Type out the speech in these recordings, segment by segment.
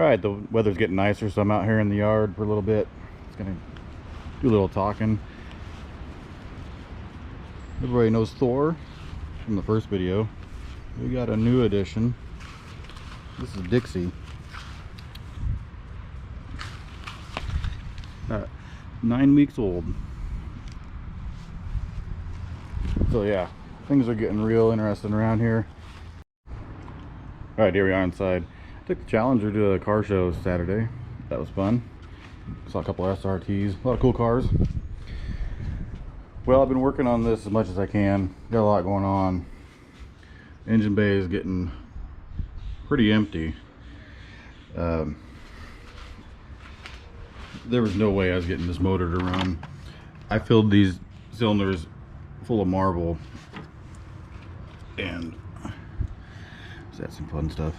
Alright, the weather's getting nicer, so I'm out here in the yard for a little bit. Just gonna do a little talking. Everybody knows Thor from the first video. We got a new addition. This is Dixie. 9 weeks old. So yeah, things are getting real interesting around here. Alright, here we are inside. Took the Challenger to a car show Saturday. That was fun. Saw a couple of SRTs, a lot of cool cars. Well, I've been working on this as much as I can. Got a lot going on. Engine bay is getting pretty empty. There was no way I was getting this motor to run. I filled these cylinders full of marble, and that's some fun stuff.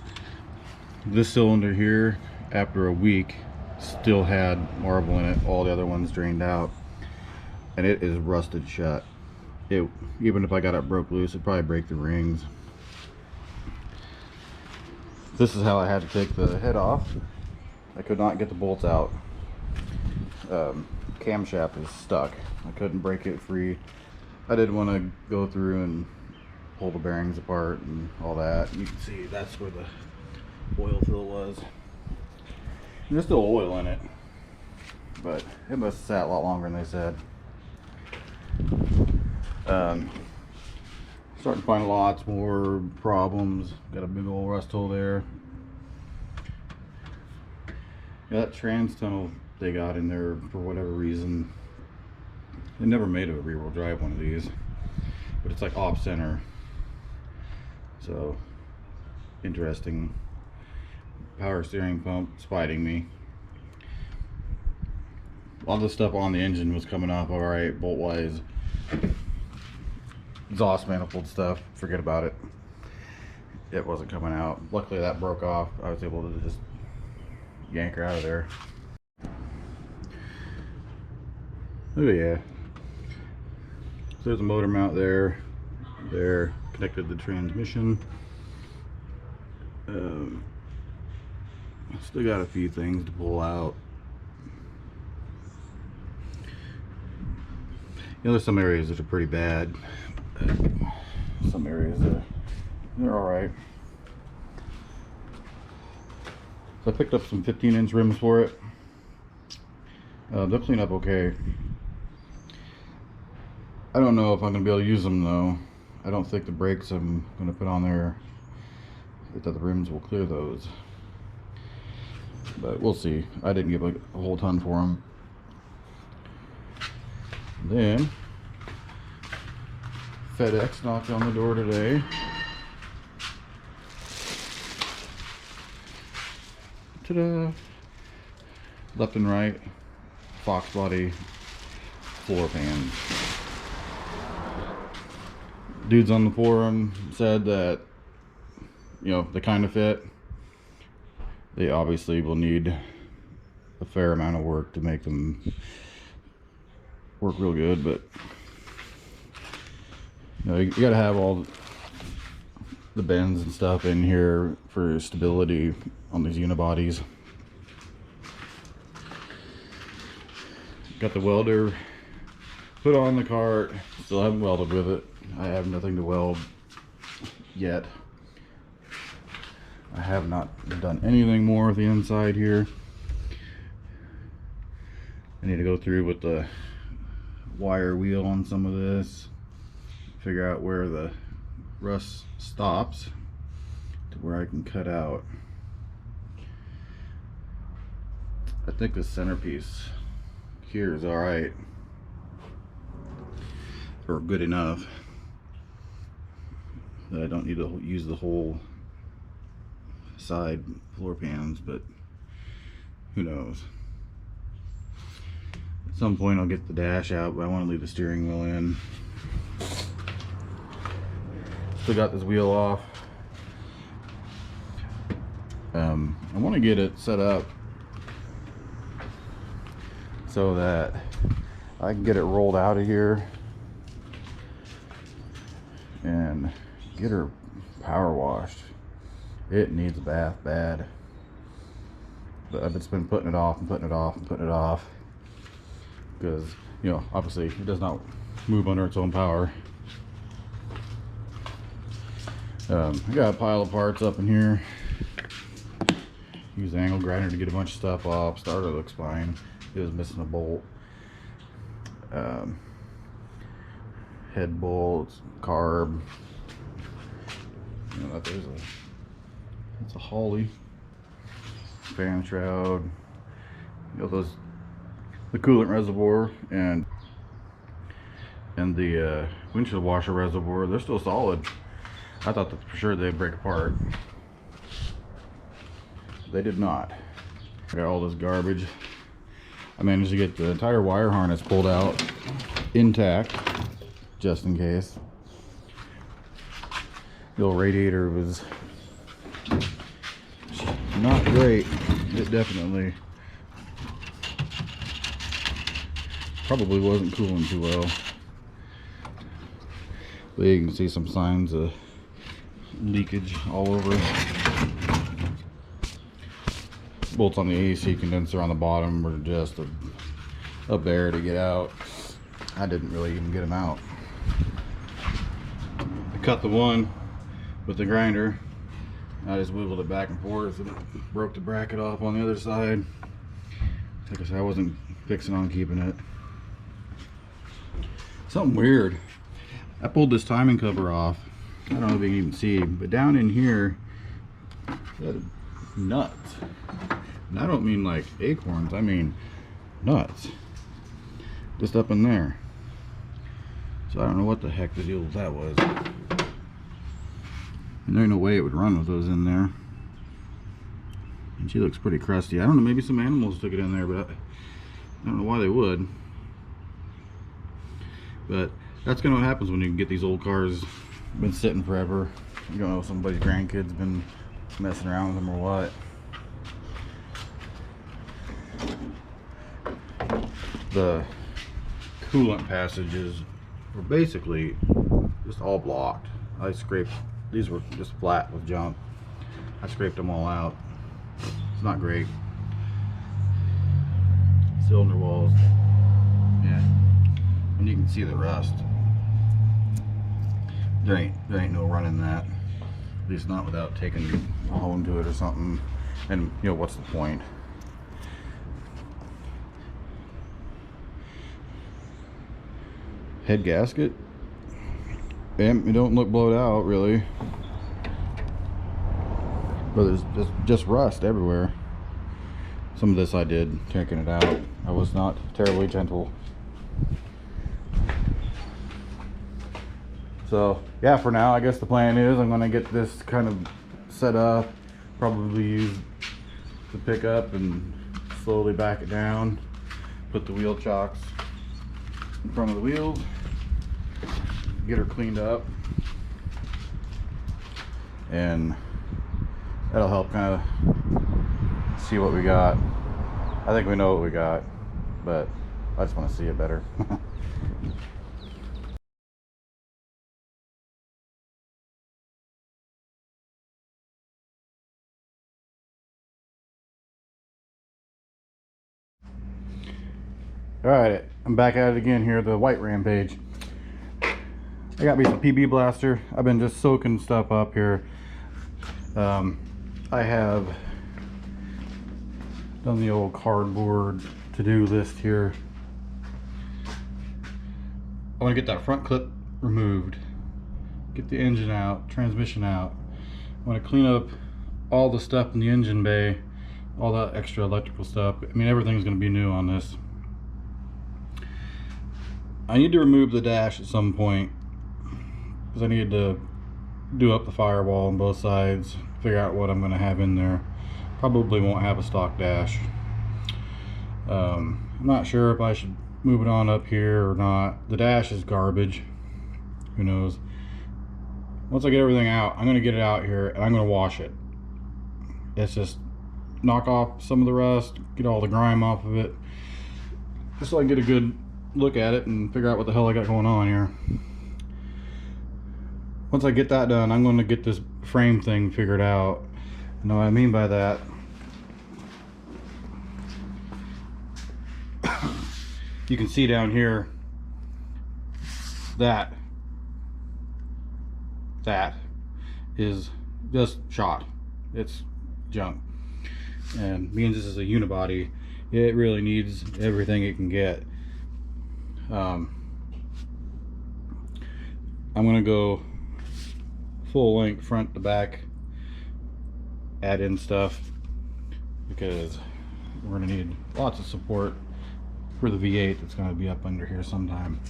This cylinder here, after a week, still had marble in it. All the other ones drained out, and it is rusted shut. Even if I got it broke loose, it'd probably break the rings. This is how I had to take the head off. I could not get the bolts out. Camshaft is stuck. I couldn't break it free. I didn't want to go through and pull the bearings apart and all that. You can see that's where the oil fill was. There's still oil in it, but it must have sat a lot longer than they said. Starting to find lots more problems. Got a big old rust hole there. Yeah, that trans tunnel they got in there for whatever reason. They never made a rear-wheel drive one of these, but it's like off center. So interesting. Power steering pump spiting me. All the stuff on the engine was coming off all right, bolt wise. Exhaust manifold stuff, forget about it. It wasn't coming out. Luckily that broke off. I was able to just yank her out of there. Oh yeah. So there's a motor mount there. There, connected to the transmission. Still got a few things to pull out. You know, there's some areas that are pretty bad. Some areas they're all right. So I picked up some 15-inch rims for it. They'll clean up okay. I don't know if I'm gonna be able to use them though. I don't think the brakes I'm gonna put on there, that the rims will clear those. But we'll see. I didn't give a whole ton for them. Then FedEx knocked on the door today. Ta-da! Left and right Fox body floor pans. Dudes on the forum said that, you know, they kind of fit. They obviously will need a fair amount of work to make them work real good, but you know, you gotta have all the bends and stuff in here for stability on these unibodies. Got the welder put on the cart, still haven't welded with it. I have nothing to weld yet. I have not done anything more with the inside here. I need to go through with the wire wheel on some of this, figure out where the rust stops to where I can cut out. I think the centerpiece here is all right, or good enough that I don't need to use the whole side floor pans, but who knows. At some point I'll get the dash out, but I want to leave the steering wheel in. Still got this wheel off. I want to get it set up so that I can get it rolled out of here and get her power washed. It needs a bath bad. but I've just been putting it off and putting it off and putting it off because, you know, obviously it does not move under its own power. I got a pile of parts up in here. Use the angle grinder to get a bunch of stuff off. Starter looks fine. It was missing a bolt. Head bolts, carb. You know, it's a Holly. Fan shroud. You know, the coolant reservoir and the windshield washer reservoir, they're still solid. I thought that for sure they'd break apart. They did not. I got all this garbage. I managed to get the entire wire harness pulled out intact, just in case. The old radiator was not great. It definitely probably wasn't cooling too well. But you can see some signs of leakage all over. Bolts on the AC condenser on the bottom were just a bear to get out. I didn't really even get them out. I cut the one with the grinder. I just wiggled it back and forth and broke the bracket off on the other side. Like I said, I wasn't fixing on keeping it. Something weird. I pulled this timing cover off. I don't know if you can even see, but down in here, nuts. And I don't mean like acorns, I mean nuts. Just up in there. So I don't know what the heck the deal with that was. And there ain't no way it would run with those in there. And she looks pretty crusty. I don't know, maybe some animals took it in there, but I don't know why they would. But that's kind of what happens when you get these old cars been sitting forever. You don't know if somebody's grandkids been messing around with them or what. The coolant passages were basically just all blocked. I scraped, these were just flat with junk. I scraped them all out. It's not great. Cylinder walls, yeah, and you can see the rust. There ain't no running that, at least not without taking a hone to it or something. And you know, what's the point? Head gasket, and it don't look blowed out really, but there's just rust everywhere. Some of this I did taking it out. I was not terribly gentle. So yeah, for now I guess the plan is I'm gonna get this kind of set up, probably use the pickup and slowly back it down, put the wheel chocks in front of the wheels, get her cleaned up, and that'll help kind of see what we got. I think we know what we got, but I just want to see it better. Alright, I'm back at it again here, the white Rampage. I got me some PB Blaster. I've been just soaking stuff up here. I have done the old cardboard to-do list here. I want to get that front clip removed, get the engine out, transmission out. I want to clean up all the stuff in the engine bay, all that extra electrical stuff. I mean, everything's going to be new on this. I need to remove the dash at some point because I need to do up the firewall on both sides, figure out what I'm going to have in there. Probably won't have a stock dash. I'm not sure if I should move it on up here or not. The dash is garbage. Who knows? Once I get everything out, I'm going to get it out here and I'm going to wash it. It's just knock off some of the rust, get all the grime off of it, just so I can get a good look at it and figure out what the hell I got going on here. Once I get that done, I'm going to get this frame thing figured out. You know what I mean by that? you can see down here that is just shot. It's junk. And being this is a unibody, it really needs everything it can get. I'm gonna go full length front to back, add in stuff, because we're gonna need lots of support for the V8 that's gonna be up under here sometime.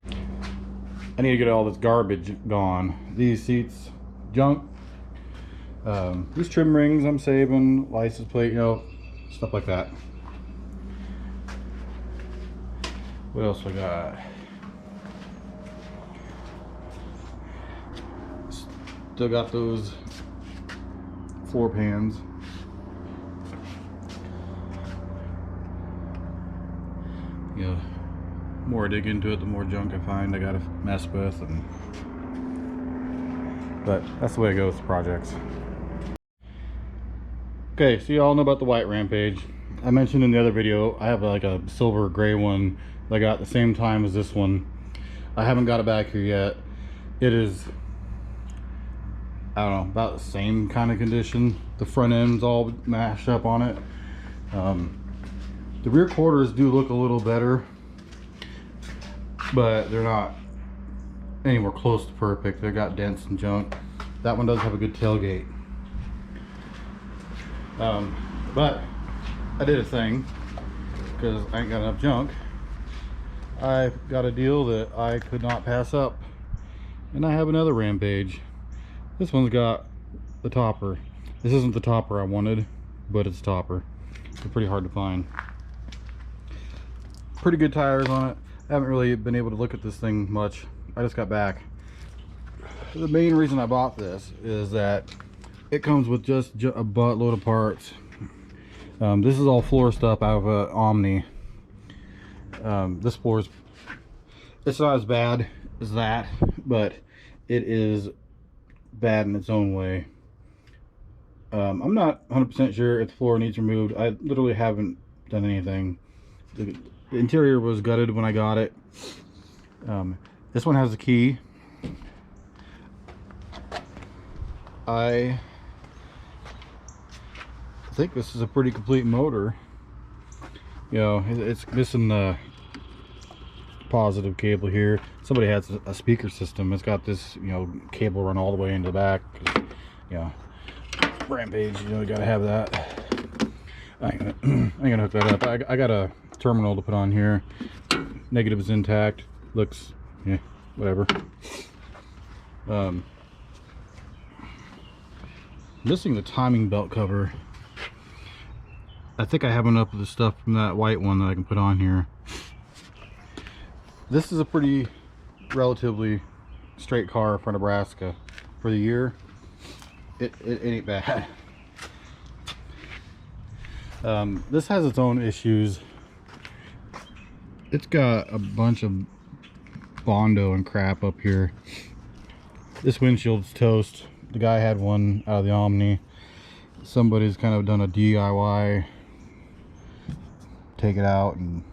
I need to get all this garbage gone. These seats, junk. These trim rings I'm saving, license plate, you know, stuff like that. What else I got? Still got those floor pans. You know, the more I dig into it, the more junk I find I gotta mess with, but that's the way it goes with projects. Okay, so you all know about the white Rampage. I mentioned in the other video I have like a silver gray one that I got at the same time as this one. I haven't got it back here yet. It is, I don't know, about the same kind of condition. The front end's all mashed up on it. The rear quarters do look a little better, but they're not anywhere close to perfect. They've got dents and junk. That one does have a good tailgate. But I did a thing, because I ain't got enough junk. I got a deal that I could not pass up, and I have another Rampage. This one's got the topper. This isn't the topper I wanted, but it's topper. They're pretty hard to find. Pretty good tires on it. I haven't really been able to look at this thing much. I just got back. The main reason I bought this is that it comes with just a buttload of parts. This is all floor stuff out of a Omni. This floor is, it's not as bad as that, but it is bad in its own way. I'm not 100% sure if the floor needs removed. I literally haven't done anything. The interior was gutted when I got it. This one has a key. I think this is a pretty complete motor. You know, it's missing the positive cable here. Somebody has a speaker system. It's got this, you know, cable run all the way into the back. You know, Rampage, you know, you gotta have that. I ain't gonna hook that up. I got a terminal to put on here. Negative is intact. Looks, yeah, whatever. Missing the timing belt cover. I think I have enough of the stuff from that white one that I can put on here. This is a pretty relatively straight car for Nebraska. For the year, it ain't bad. This has its own issues. It's got a bunch of Bondo and crap up here. This windshield's toast. The guy had one out of the Omni. Somebody's kind of done a DIY, take it out, and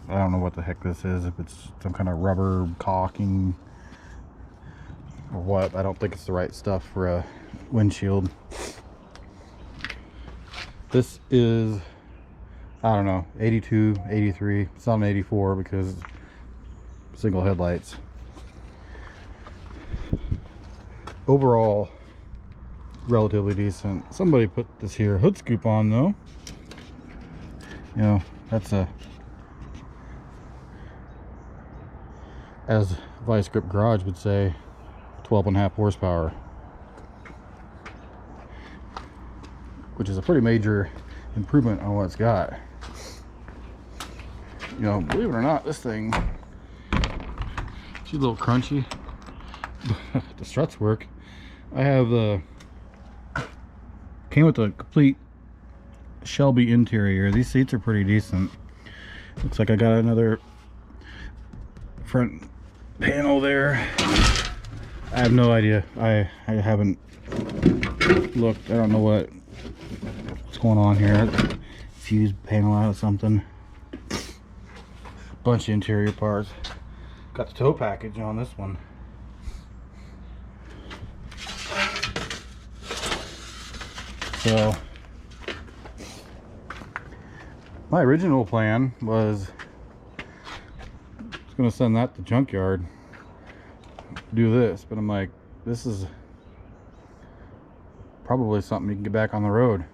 I don't know what the heck this is, if it's some kind of rubber caulking or what. I don't think it's the right stuff for a windshield. This is, I don't know, 82, 83. It's not an 84 because single headlights. Overall, relatively decent. Somebody put this here hood scoop on though. You know, that's a, as Vice Grip Garage would say, 12.5 horsepower, which is a pretty major improvement on what it's got. You know, believe it or not, this thing, she's a little crunchy. The struts work. I have came with a complete Shelby interior. These seats are pretty decent. Looks like I got another front panel there. I have no idea. I haven't looked. I don't know what's going on here. Fuse panel out of something. bunch of interior parts. Got the tow package on this one. So my original plan was going to send that to junkyard, do this, but I'm like, this is probably something you can get back on the road.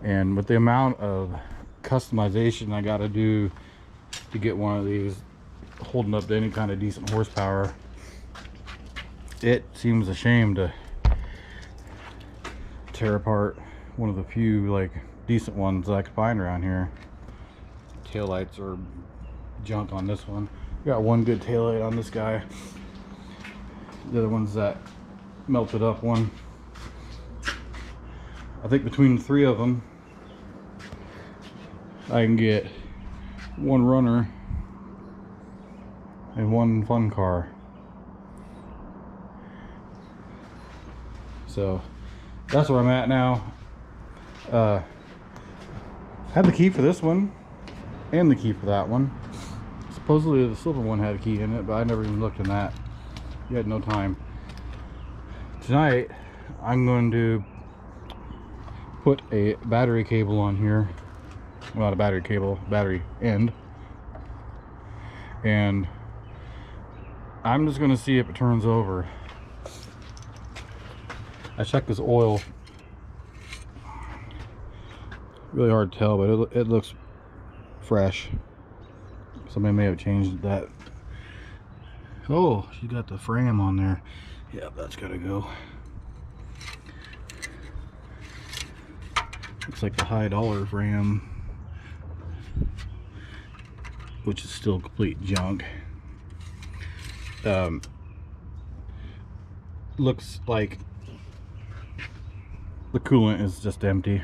And with the amount of customization I got to do to get one of these holding up to any kind of decent horsepower, it seems a shame to tear apart one of the few like decent ones that I could find around here. Taillights are junk on this one. Got one good taillight on this guy. The other one's that melted up one. I think between the three of them I can get one runner and one fun car. So that's where I'm at now. Had the key for this one and the key for that one. Supposedly the silver one had a key in it, but I never even looked in that. You had no time. Tonight I'm going to put a battery cable on here. Well, not a battery cable, battery end. And I'm just going to see if it turns over. I checked this oil. Really hard to tell, but it looks fresh. Somebody may have changed that. Oh, she got the frame on there. Yep, that's gotta go. Looks like the high dollar frame, which is still complete junk. Looks like the coolant is just empty,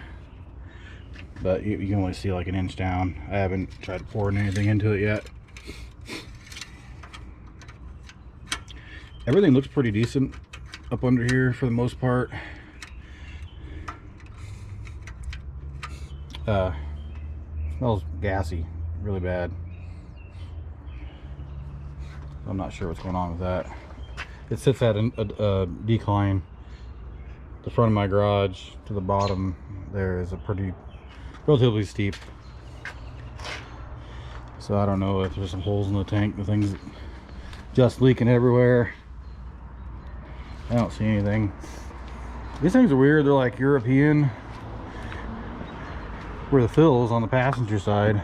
but you can only see like an inch down. I haven't tried pouring anything into it yet. Everything looks pretty decent up under here for the most part. Smells gassy really bad. I'm not sure what's going on with that. It sits at a decline. The front of my garage to the bottom there is a pretty relatively steep, so I don't know if there's some holes in the tank. The thing's just leaking everywhere. I don't see anything. These things are weird. They're like European, where the fill is on the passenger side,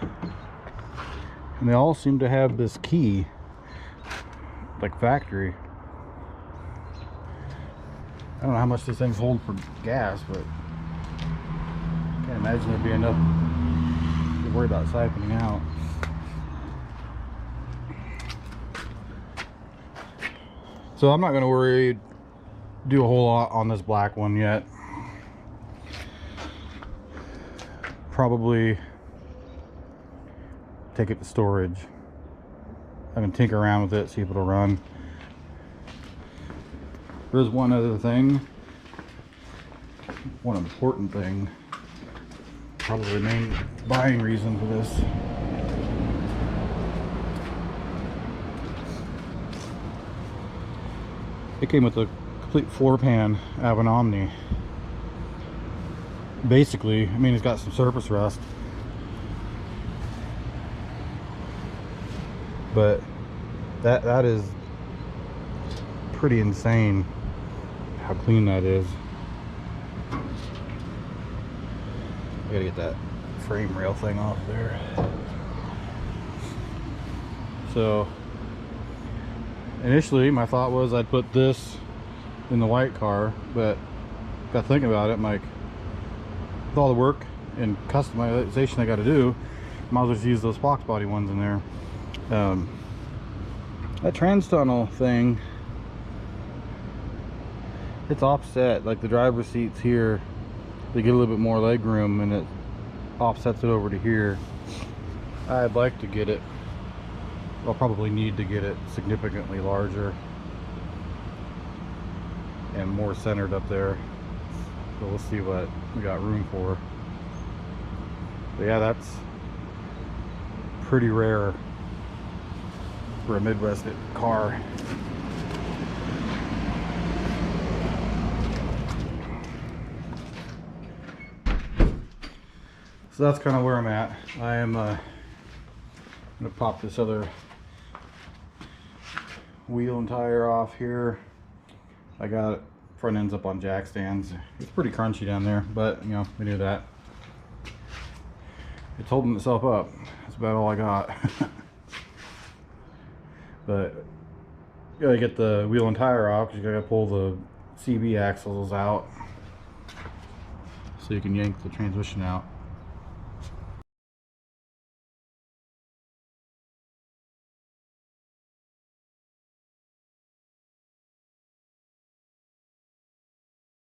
and they all seem to have this key like factory. I don't know how much these things hold for gas, but I can't imagine there'd be enough to worry about siphoning out. So I'm not going to do a whole lot on this black one yet. Probably take it to storage. I can tinker around with it, see if it'll run. There's one other thing, one important thing, probably the main buying reason for this. It came with a complete floor pan out of an Omni. Basically, I mean, it's got some surface rust, but that is pretty insane how clean that is. I gotta get that frame rail thing off there. So initially my thought was I'd put this in the white car, but got thinking about it, I'm like, with all the work and customization I got to do, might as well just use those Fox body ones in there. That trans tunnel thing, it's offset. Like the driver's seats here, they get a little bit more leg room, and it offsets it over to here. I'd like to get it, I'll probably need to get it significantly larger and more centered up there. So we'll see what we got room for. But yeah, that's pretty rare for a Midwest car. So that's kind of where I'm at. I am gonna pop this other wheel and tire off here. I got front ends up on jack stands. It's pretty crunchy down there, but you know, we knew that. It's holding itself up. That's about all I got. But you gotta get the wheel and tire off because you gotta pull the CB axles out so you can yank the transmission out.